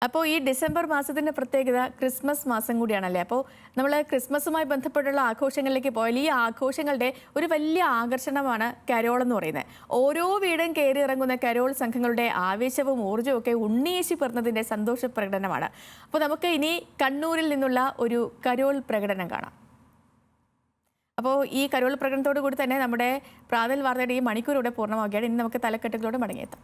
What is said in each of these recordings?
അപ്പോൾ ഈ ഡിസംബർ മാസത്തിൻ്റെ പ്രത്യേകത ക്രിസ്മസ് മാസം കൂടിയാണല്ലേ. അപ്പോൾ നമ്മൾ ക്രിസ്മസുമായി ബന്ധപ്പെട്ടുള്ള ആഘോഷങ്ങളിലേക്ക് പോയാൽ ഈ ആഘോഷങ്ങളുടെ ഒരു വലിയ ആകർഷണമാണ് കരോൾ എന്ന് പറയുന്നത്. ഓരോ വീടും കയറി ഇറങ്ങുന്ന കരോൾ സംഘങ്ങളുടെ ആവേശവും ഊർജ്ജവും ഒക്കെ ഉണ്ണിയേശു പിറന്നതിൻ്റെ സന്തോഷ പ്രകടനമാണ്. അപ്പോൾ നമുക്ക് ഇനി കണ്ണൂരിൽ നിന്നുള്ള ഒരു കരോൾ പ്രകടനം കാണാം. അപ്പോൾ ഈ കരോൾ പ്രകടനത്തോടു കൂടി തന്നെ നമ്മുടെ പ്രാതൽ വാർത്തയുടെ ഈ മണിക്കൂറിലൂടെ പൂർണ്ണമാവുകയാണ്. ഇനി നമുക്ക് തലക്കെട്ടുകളോട് മടങ്ങിയെത്താം.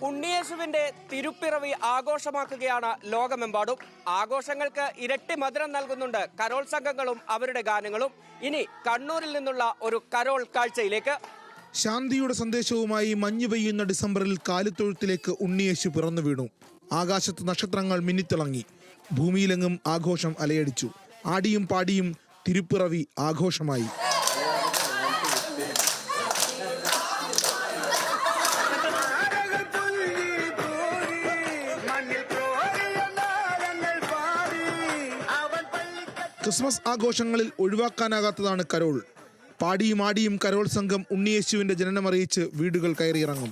ഉണ്ണിയേശുവിന്റെ തിരുപ്പിറവി ആഘോഷമാക്കുകയാണ് ലോകമെമ്പാടും. ആഘോഷങ്ങൾക്ക് ഇരട്ടി മധുരം നൽകുന്നുണ്ട് കരോൾ സംഘങ്ങളും അവരുടെ ഗാനങ്ങളും. ഇനി കണ്ണൂരിൽ നിന്നുള്ള ഒരു കരോൾ കാഴ്ചയിലേക്ക്. ശാന്തിയുടെ സന്ദേശവുമായി മഞ്ഞു പെയ്യുന്ന ഡിസംബറിൽ കാലിത്തൊഴുത്തിലേക്ക് ഉണ്ണിയേശു പിറന്നു വീണു. ആകാശത്ത് നക്ഷത്രങ്ങൾ മിന്നിത്തിളങ്ങി. ഭൂമിയിലെങ്ങും ആഘോഷം അലയടിച്ചു. ആടിയും പാടിയും തിരുപ്പിറവി ആഘോഷമായി. ക്രിസ്മസ് ആഘോഷങ്ങളിൽ ഒഴിവാക്കാനാകാത്തതാണ് കരോൾ. പാടിയും ആടിയും കരോൾ സംഘം ഉണ്ണിയേശുവിന്റെ ജനനമറിയിച്ച് വീടുകൾ കയറിയിറങ്ങും.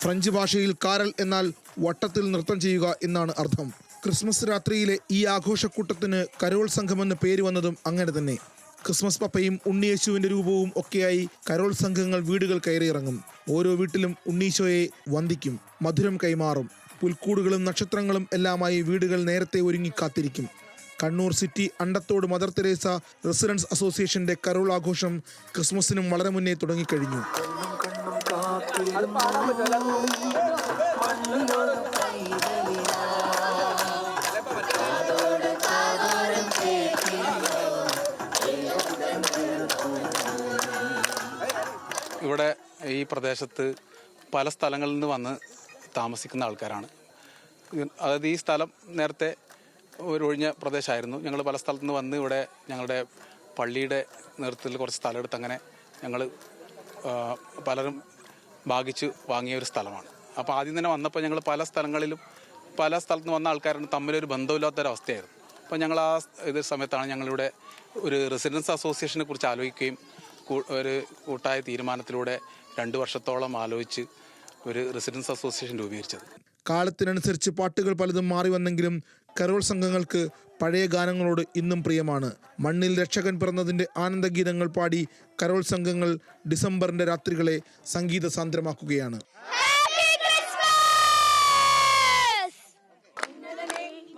ഫ്രഞ്ച് ഭാഷയിൽ കാരൽ എന്നാൽ വട്ടത്തിൽ നൃത്തം ചെയ്യുക എന്നാണ് അർത്ഥം. ക്രിസ്മസ് രാത്രിയിലെ ഈ ആഘോഷക്കൂട്ടത്തിന് കരോൾ സംഘമെന്ന് പേര് വന്നതും അങ്ങനെ തന്നെ. ക്രിസ്മസ് പപ്പയും ഉണ്ണിയേശുവിന്റെ രൂപവും ഒക്കെയായി കരോൾ സംഘങ്ങൾ വീടുകൾ കയറിയിറങ്ങും. ഓരോ വീട്ടിലും ഉണ്ണീശോയെ വന്ദിക്കും, മധുരം കൈമാറും. പുൽക്കൂടുകളും നക്ഷത്രങ്ങളും എല്ലാമായി വീടുകൾ നേരത്തെ ഒരുങ്ങി കാത്തിരിക്കും. Kannur city Andathode Mother Teresa residence അസോസിയേഷന്റെ കരോൾ ആഘോഷം ക്രിസ്മസിനും വളരെ മുന്നേ തുടങ്ങിക്കഴിഞ്ഞു. ഇവിടെ ഈ പ്രദേശത്ത് പല സ്ഥലങ്ങളിൽ നിന്ന് വന്ന് താമസിക്കുന്ന ആൾക്കാരാണ്. അതായത് ഈ സ്ഥലം നേരത്തെ ഒരു ഒഴിഞ്ഞ പ്രദേശമായിരുന്നു. ഞങ്ങൾ പല സ്ഥലത്തു നിന്ന് വന്ന് ഇവിടെ ഞങ്ങളുടെ പള്ളിയുടെ നേതൃത്വത്തിൽ കുറച്ച് സ്ഥലം എടുത്ത് അങ്ങനെ ഞങ്ങൾ പലരും ഭാഗിച്ച് വാങ്ങിയ ഒരു സ്ഥലമാണ്. അപ്പോൾ ആദ്യം തന്നെ വന്നപ്പോൾ ഞങ്ങൾ പല സ്ഥലങ്ങളിലും പല സ്ഥലത്ത് നിന്ന് വന്ന ആൾക്കാരും തമ്മിലൊരു ബന്ധമില്ലാത്തൊരവസ്ഥയായിരുന്നു. അപ്പോൾ ഞങ്ങൾ ആ സമയത്താണ് ഞങ്ങളിവിടെ ഒരു റെസിഡൻസ് അസോസിയേഷനെ കുറിച്ച് ആലോചിക്കുകയും ഒരു കൂട്ടായ തീരുമാനത്തിലൂടെ 2 വർഷത്തോളം ആലോചിച്ച് ഒരു റെസിഡൻസ് അസോസിയേഷൻ രൂപീകരിച്ചത്. കാലത്തിനനുസരിച്ച് പാട്ടുകൾ പലതും മാറി വന്നെങ്കിലും കരോൾ സംഘങ്ങൾക്ക് പഴയ ഗാനങ്ങളോട് ഇന്നും പ്രിയമാണ്. മണ്ണിൽ രക്ഷകൻ പിറന്നതിൻ്റെ ആനന്ദഗീതങ്ങൾ പാടി കരോൾ സംഘങ്ങൾ ഡിസംബറിന്റെ രാത്രികളെ സംഗീത സാന്ദ്രമാക്കുകയാണ്.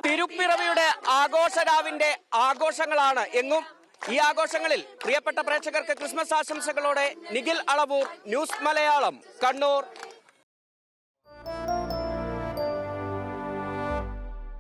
തിരുപ്പിറവിയുടെ ആഘോഷരാവിന്റെ ആഘോഷങ്ങളാണ് എങ്ങും. ഈ ആഘോഷങ്ങളിൽ പ്രിയപ്പെട്ട പ്രേക്ഷകർക്ക് ക്രിസ്മസ് ആശംസകളോടെ നിഖിൽ അളവൂർ, ന്യൂസ് മലയാളം, കണ്ണൂർ.